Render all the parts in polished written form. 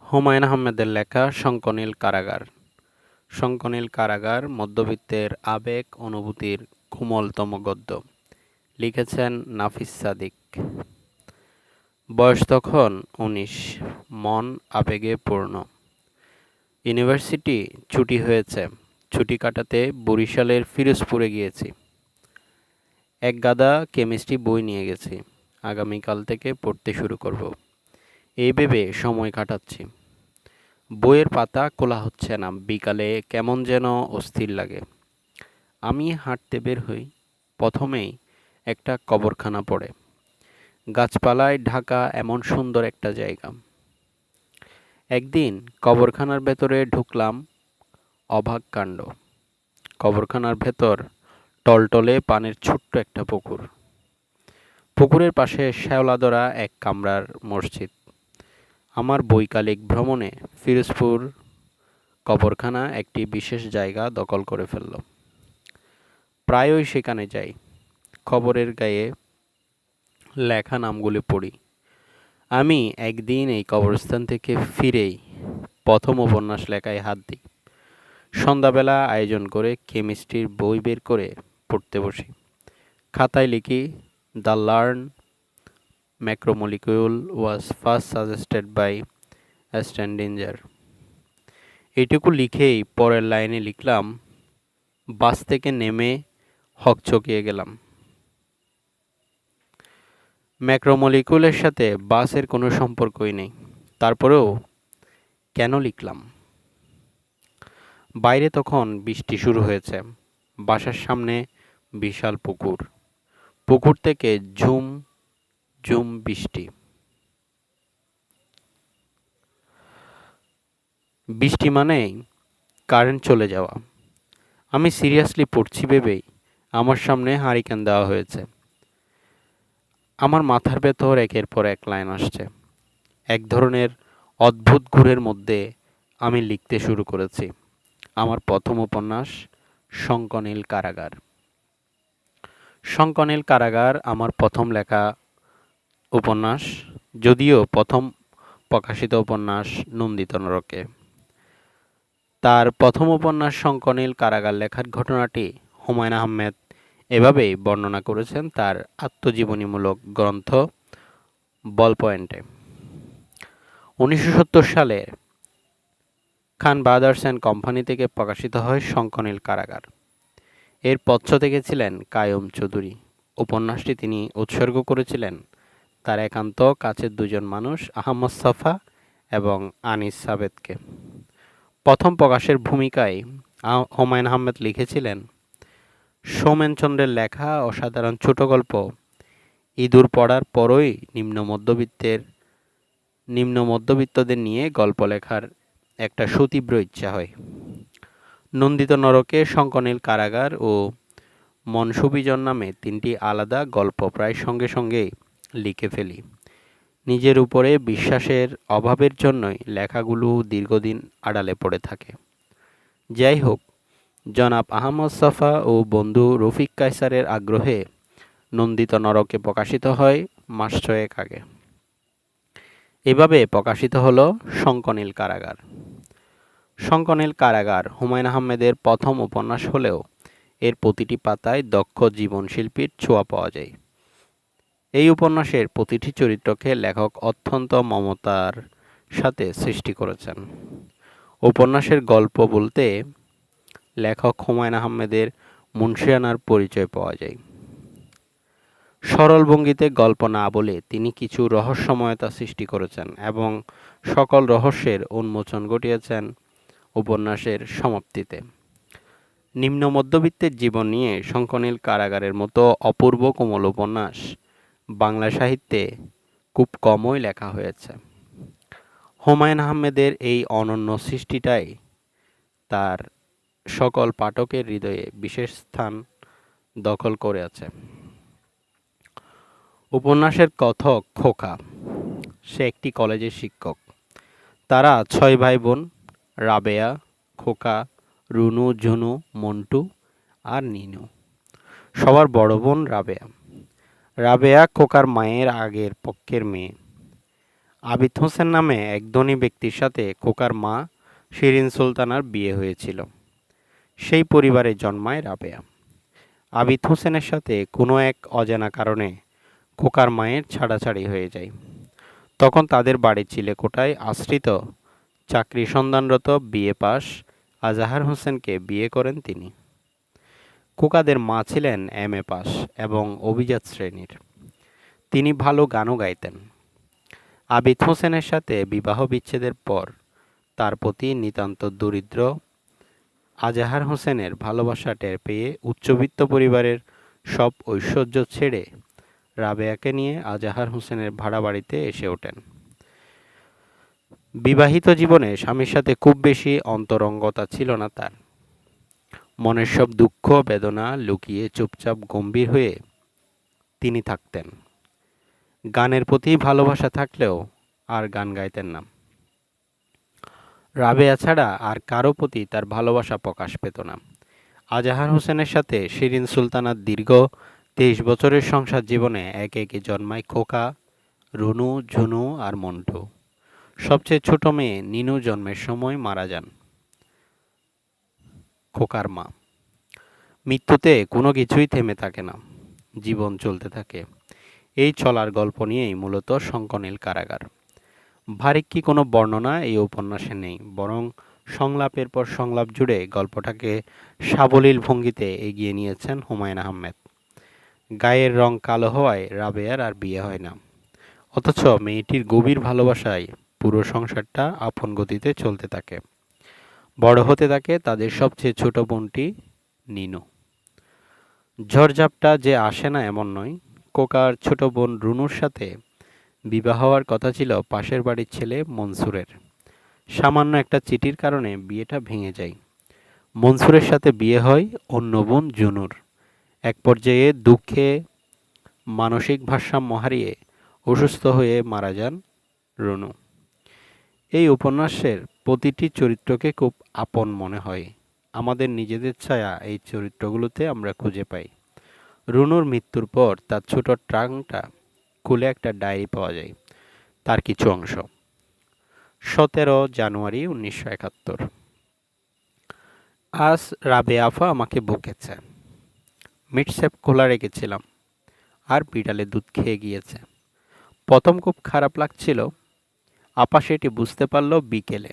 হুমায়ূন আহমেদের লেখা শঙ্খনীল কারাগার। শঙ্খনীল কারাগার মধ্যবিত্তের আবেগ অনুভূতির কোমলতম গদ্য। লিখেছেন নাফিস সাদিক। বয়স তখন ১৯, মন আবেগে পূর্ণ। ইউনিভার্সিটি ছুটি হয়েছে, ছুটি কাটাতে বরিশালের ফিরোজপুরে গিয়েছি। এক গাদা কেমিস্ট্রি বই নিয়ে গেছি, আগামীকাল থেকে পড়তে শুরু করব, এই ভেবে সময় কাটাচ্ছি। বইয়ের পাতা খোলা হচ্ছে না, বিকালে কেমন যেন অস্থির লাগে। আমি হাঁটতে বের হই, প্রথমেই একটা কবরখানা পড়ে। গাছপালায় ঢাকা এমন সুন্দর একটা জায়গা। একদিন কবরখানার ভেতরে ঢুকলাম, অবাক কাণ্ড। কবরখানার ভেতর টলটলে পানির ছোট্ট একটা পুকুর। পুকুরের পাশে শ্যাওলাধরা এক কামরার মসজিদ। আমার বৈকালিক ভ্রমণে ফিরোজপুর কবরখানা একটি বিশেষ জায়গা দখল করে ফেলল। প্রায়ই সেখানে যাই, খবরের গায়ে লেখা নামগুলি পড়ি। আমি একদিন এই কবরস্থান থেকে ফিরেই প্রথম উপন্যাস লেখায় হাত দিই। সন্ধ্যাবেলা আয়োজন করে কেমিস্ট্রির বই বের করে পড়তে বসি। খাতায় লিখি, the learn macromolecule was first suggested by Staudinger. এইটুকু লিখেই পরের লাইনে লিখলাম, বাস থেকে নেমে হকচকিয়ে গেলাম। ম্যাক্রোমলিকিউলের সাথে বাসের কোনো সম্পর্কই নেই, তারপরেও কেন লিখলাম? বাইরে তখন বৃষ্টি শুরু হয়েছে। বাসার সামনে বিশাল পুকুর, পুকুর থেকে ঝুম ঝুম বৃষ্টি। বৃষ্টি মানেই কারেন্ট চলে যাওয়া। আমি সিরিয়াসলি পড়ছি ভেবেই আমার সামনে হারিকেন দেওয়া হয়েছে। আমার মাথার ভেতর একের পর এক লাইন আসছে। এক ধরনের অদ্ভুত ঘুরের মধ্যে আমি লিখতে শুরু করেছি আমার প্রথম উপন্যাস শঙ্খনীল কারাগার। শঙ্খনীল কারাগার আমার প্রথম লেখা উপন্যাস, যদিও প্রথম প্রকাশিত উপন্যাস নন্দিত নরকে। তার প্রথম উপন্যাস শঙ্খনীল কারাগার লেখার ঘটনাটি হুমায়ূন আহমেদ এভাবেই বর্ণনা করেছেন তার আত্মজীবনীমূলক গ্রন্থ বল পয়েন্টে। ১৯৭০ সালে খান ব্রাদার্স অ্যান্ড কোম্পানি থেকে প্রকাশিত হয় শঙ্খনীল কারাগার। এর পৃষ্ঠপোষক ছিলেন কাইয়ুম চৌধুরী। উপন্যাসটি তিনি উৎসর্গ করেছিলেন তার একান্ত কাছের দুজন মানুষ, আহমদ ছফা এবং আনিস সাবেদকে। প্রথম প্রকাশের ভূমিকায় হুমায়ূন আহমেদ লিখেছিলেন, সৌমেনচন্দ্রের লেখা অসাধারণ ছোট গল্প ইঁদুর পড়ার পরই নিম্ন মধ্যবিত্তদের নিয়ে গল্প লেখার একটা সুতীব্র ইচ্ছা হয়। নন্দিত নরকে, শঙ্খনীল কারাগার ও মনসুবিজন নামে তিনটি আলাদা গল্প প্রায় সঙ্গে সঙ্গেই লিখে ফেলি। নিজের উপরে বিশ্বাসের অভাবের জন্যই লেখাগুলো দীর্ঘদিন আড়ালে পড়ে থাকে। যাই হোক, জনাব আহমদ ছফা ও বন্ধু রফিক কায়সারের আগ্রহে নন্দিত নরকে প্রকাশিত হয় মাস ছয়েক আগে। এভাবে প্রকাশিত হলো শঙ্খনীল কারাগার। শঙ্খনীল কারাগার হুমায়ূন আহমেদের প্রথম উপন্যাস হলেও এর প্রতিটি পাতায় দক্ষ জীবনশিল্পীর ছোঁয়া পাওয়া যায়। এই উপন্যাসের প্রতিটি চরিত্রকে লেখক অত্যন্ত মমতার সাথে সৃষ্টি করেছেন। উপন্যাসের গল্প বলতে লেখক হুমায়ূন আহমেদের মুন্সিয়ানার পরিচয় পাওয়া যায়। সরল ভঙ্গিতে গল্প না বলে তিনি কিছু রহস্যময়তা সৃষ্টি করেছেন এবং সকল রহস্যের উন্মোচন ঘটিয়েছেন উপন্যাসের সমাপ্তিতে। নিম্ন মধ্যবিত্তের জীবন নিয়ে শঙ্খনীল কারাগারের মতো অপূর্ব কোমল উপন্যাস বাংলা সাহিত্যে খুব কমই লেখা হয়েছে। হুমায়ূন আহমেদের এই অনন্য সৃষ্টিটাই তার সকল পাঠকের হৃদয়ে বিশেষ স্থান দখল করে আছে। উপন্যাসের কথক খোকা, সে একটি কলেজের শিক্ষক। তারা ৬ ভাই বোন, রাবেয়া, খোকা, রুনু, ঝুনু, মন্টু আর নিনু। সবার বড় বোন রাবেয়া। রাবেয়া খোকার মায়ের আগের পক্ষের মেয়ে। আবিদ হোসেন নামে এক ধনী ব্যক্তির সাথে খোকার মা শিরিন সুলতানার বিয়ে হয়েছিল। সেই পরিবারে জন্মায় রাবেয়া। আবিদ হোসেনের সাথে কোনো এক অজানা কারণে খোকার মায়ের ছাড়াছাড়ি হয়ে যায়। তখন তাদের বাড়ির চিলেকোঠায় আশ্রিত চাকরি সন্ধানরত বিএ পাস আজাহার হোসেনকে বিয়ে করেন তিনি। খোকাদের মা ছিলেন এমএ পাস এবং অভিজাত শ্রেণীর। তিনি ভালো গানও গাইতেন। আবিদ হোসেনের সাথে বিবাহ বিচ্ছেদের পর তার প্রতি নিতান্ত দরিদ্র আজাহার হোসেনের ভালোবাসা টের পেয়ে উচ্চবিত্ত পরিবারের সব ঐশ্বর্য ছেড়ে রাবেয়াকে নিয়ে আজাহার হোসেনের ভাড়া বাড়িতে এসে ওঠেন। বিবাহিত জীবনে স্বামীর সাথে খুব বেশি অন্তরঙ্গতা ছিল না তার। মনের সব দুঃখ বেদনা লুকিয়ে চুপচাপ গম্ভীর হয়ে তিনি থাকতেন। গানের প্রতি ভালোবাসা থাকলেও আর গান গাইতেন না। রাবেয়া ছাড়া আর কারো প্রতি তার ভালোবাসা প্রকাশ পেত না। আজাহার হোসেনের সাথে শিরিন সুলতানার দীর্ঘ 23 বছরের সংসার জীবনে একে একে জন্মায় খোকা, রুনু, ঝুনু আর মন্টু। সবচেয়ে ছোট মেয়ে নিনু জন্মের সময় মারা যান খোকার মা। মৃত্যুতে কোনো কিছুই থেমে থাকে না, জীবন চলতে থাকে। এই চলার গল্প নিয়েই মূলত শঙ্খনীল কারাগার। ভারিক্কি কোনো বর্ণনা এই উপন্যাসে নেই, বরং সংলাপের পর সংলাপ জুড়ে গল্পটাকে সাবলীল ভঙ্গিতে এগিয়ে নিয়েছেন হুমায়ূন আহমেদ। গায়ের রং কালো হওয়ায় রাবেয়ার আর বিয়ে হয় না, অথচ মেয়েটির গভীর ভালোবাসায় পুরো সংসারটা আপন গতিতে চলতে থাকে। বড় হতে থাকে তাদের সবচেয়ে ছোট বোনটি নিনু। ঝড়ঝাপটা যে আসে না এমন নয়। খোকার ছোট বোন রুনুর সাথে বিবাহ হওয়ার কথা ছিল পাশের বাড়ির ছেলে মনসুরের। সামান্য একটা চিঠির কারণে বিয়েটা ভেঙে যায়। মনসুরের সাথে বিয়ে হয় অন্য বোন জুনুর। এক পর্যায়ে দুঃখে মানসিক ভারসাম্য হারিয়ে অসুস্থ হয়ে মারা যান রুনু। এই উপন্যাসের প্রতিটি চরিত্রকে খুব আপন মনে হয়। আমাদের নিজেদের ছায়া এই চরিত্রগুলোতে আমরা খুঁজে পাই। রুনুর মৃত্যুর পর তার ছোট ট্রাঙ্কটা খুলে একটা ডায়েরি পাওয়া যায়, তার কিছু অংশ। 17 জানুয়ারি 1971। আজ রাবেয়া আফা আমাকে বকেছে। মিটসেপ খোলা রেখেছিলাম আর বিড়ালে দুধ খেয়ে গিয়েছে। প্রথম খুব খারাপ লাগছিল, আপা সেটি বুঝতে পারল বিকেলে।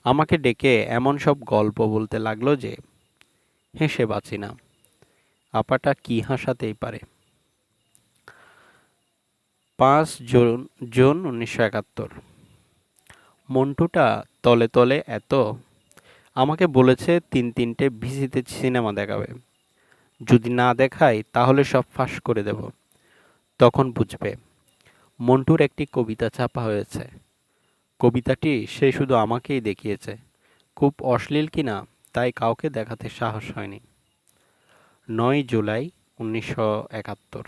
আমাকে ডেকে এমন সব গল্প বলতে লাগলো যে হেসে বাঁচি না। আপাটা কি হাসাতেই পারে। 5 জুন 1971। মন্টুটা তলে তলে এত আমাকে বলেছে 3টে ভিসিতে সিনেমা দেখাবে। যদি না দেখাই তাহলে সব ফাঁস করে দেব। তখন বুঝবে। মন্টুর একটি কবিতা ছাপা হয়েছে। কবিতাটি সে শুধু আমাকেই দেখিয়েছে। খুব অশ্লীল কিনা তাই কাউকে দেখাতে সাহস হয়নি। 9 জুলাই 1971।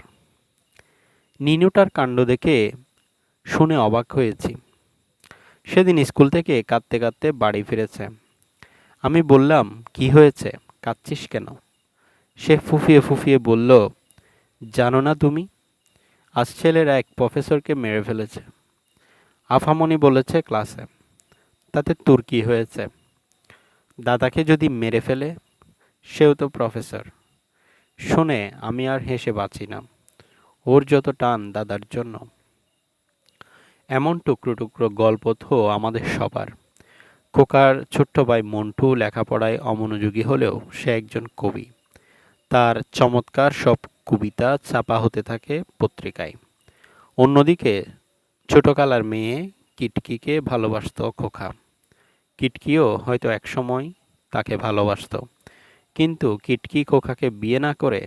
নিনুটার কাণ্ড দেখে শুনে অবাক হয়েছি। সেদিন স্কুল থেকে কাঁদতে কাঁদতে বাড়ি ফিরেছে। আমি বললাম, কি হয়েছে, কাঁদছিস কেন? সে ফুঁফিয়ে ফুঁফিয়ে বলল, জানো না তুমি, আজ ছেলেরা এক প্রফেসরকে মেরে ফেলেছে। আফামনি বলেছে ক্লাসে। তাতে তোর কি হয়েছে? দাদাকে যদি মেরে ফেলে? সেও তো প্রফেসর। শুনে আমি আর হেসে বাঁচি না। ওর যত টান দাদার জন্য। এমন টুকরো টুকরো গল্প তো আমাদের সবার। খোকার ছোট্ট ভাই মন্টু লেখাপড়ায় অমনোযোগী হলেও সে একজন কবি। তার চমৎকার সব কবিতা ছাপা হতে থাকে পত্রিকায়। অন্যদিকে ছোট কালার মেয়ে কিটকিকে ভালোবাসত খোকা। কিটকিও হয়তো একসময় তাকে ভালোবাসত, কিন্তু কিটকি খোকাকে বিয়ে না করে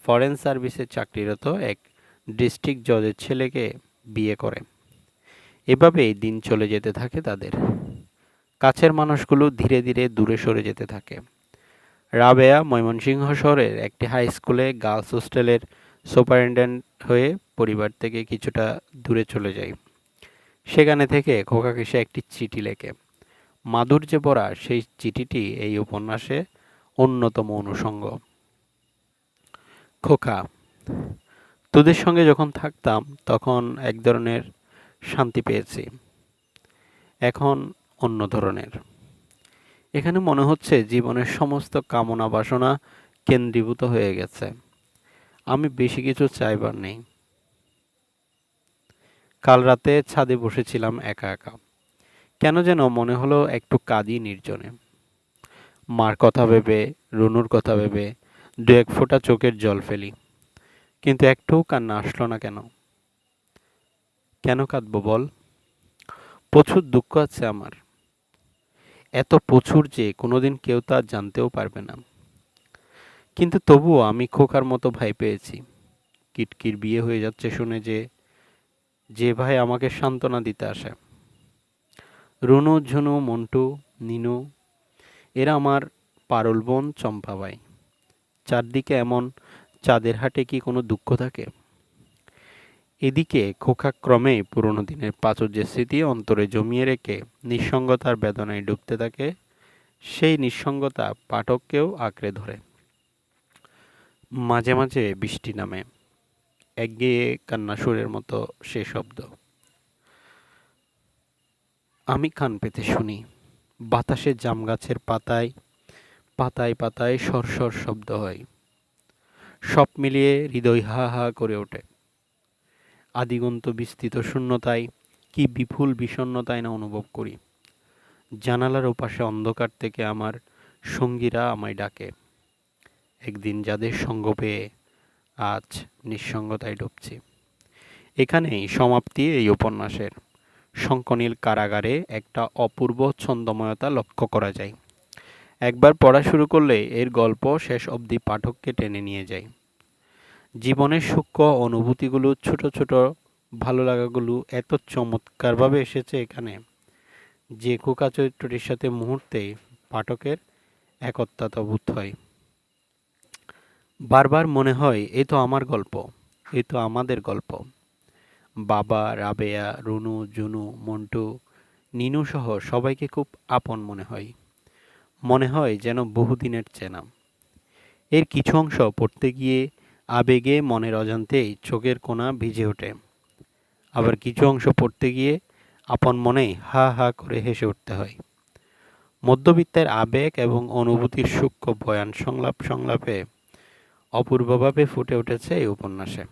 ফরেন সার্ভিসে চাকরিরত এক ডিস্ট্রিক্ট জজের ছেলেকে বিয়ে করে। এভাবেই দিন চলে যেতে থাকে তাদের। কাছের মানুষগুলো ধীরে ধীরে দূরে সরে যেতে থাকে। রাবেয়া ময়মনসিংহ শহরের একটি হাই স্কুলে গার্লস হোস্টেলের সুপারিনটেন্ডেন্ট হয়ে পরিবার থেকে কিছুটা দূরে চলে যায়। সেখানে থেকে খোকাকে সে একটি চিঠি লেখে। মাধুর্যে ভরা সেই চিঠিটি এই উপন্যাসে অন্যতম অনুষঙ্গ। খোকা, তোদের সঙ্গে যখন থাকতাম তখন এক ধরনের শান্তি পেয়েছি। এখন অন্য ধরনের। এখানে মনে হচ্ছে জীবনের সমস্ত কামনা বাসনা কেন্দ্রীভূত হয়ে গেছে। আমি বেশি কিছু চাইবার নেই। কাল রাতে ছাদে বসেছিলাম একা একা। কেন যেন মনে হলো একটু কাঁদি নির্জনে। মার কথা ভেবে, রুনুর কথা ভেবে দু এক ফোঁটা চোখের জল ফেলি। কিন্তু একটুও কান্না আসলো না কেন? কেন কাঁদবো বল? প্রচুর দুঃখ আছে আমার। এত প্রচুর যে কোনোদিন কেউ তা জানতেও পারবে না। কিন্তু তবুও আমি খোকার মতো ভাই পেয়েছি। কিটকির বিয়ে হয়ে যাচ্ছে শুনে যে ভাই আমাকে সান্ত্বনা দিতে আসে। রুনু, ঝুনু, মন্টু, নিনু এরা আমার পারুল বোন, চম্পা ভাই। চারদিকে এমন চাঁদের হাটে কি কোনো দুঃখ থাকে? এদিকে খোকা ক্রমে পুরনো দিনের প্রাচুর্যের স্মৃতি অন্তরে জমিয়ে রেখে নিঃসঙ্গতার বেদনায় ডুবতে থাকে। সেই নিঃসঙ্গতা পাঠককেও আঁকড়ে ধরে। মাঝে মাঝে বৃষ্টি নামে, একগেয়ে কান্না সুরের মতো সে শব্দ। আমি কান পেতে শুনি। বাতাসে জাম গাছের পাতায় পাতায় পাতায় সরসর শব্দ হয়। সব মিলিয়ে হৃদয় হা হা করে ওঠে। আদিগন্ত বিস্তৃত শূন্যতায় কি বিপুল বিষণ্ণতায় না অনুভব করি। জানালার ওপাশে অন্ধকার থেকে আমার সঙ্গীরা আমায় ডাকে। একদিন যাদের সঙ্গ পেয়ে আজ নিঃসঙ্গতায় ডুবছি। এখানেই সমাপ্তি এই উপন্যাসের। শঙ্খনীল কারাগারে একটা অপূর্ব ছন্দময়তা লক্ষ্য করা যায়। একবার পড়া শুরু করলে এর গল্প শেষ অবধি পাঠককে টেনে নিয়ে যায়। জীবনের সূক্ষ্ম অনুভূতিগুলো, ছোট ছোট ভালো লাগাগুলো এত চমৎকারভাবে এসেছে এখানে যে খোকা চরিত্রটির সাথে মুহূর্তেই পাঠকের একত্বতা বোধ হয়। বারবার মনে হয় এ তো আমার গল্প, এ তো আমাদের গল্প। বাবা, রাবেয়া, রুনু, জুনু, মন্টু, নিনু সহ সবাইকে খুব আপন মনে হয়। মনে হয় যেন বহুদিনের চেনা। এর কিছু অংশ পড়তে গিয়ে আবেগে মনের অজান্তেই চোখের কোণা ভিজে ওঠে। আবার কিছু অংশ পড়তে গিয়ে আপন মনেই হা হা করে হেসে উঠতে হয়। মধ্যবিত্তের আবেগ এবং অনুভূতির সূক্ষ্ম বয়ান সংলাপে অপূর্বভাবে ফুটে উঠেছে এই উপন্যাসে।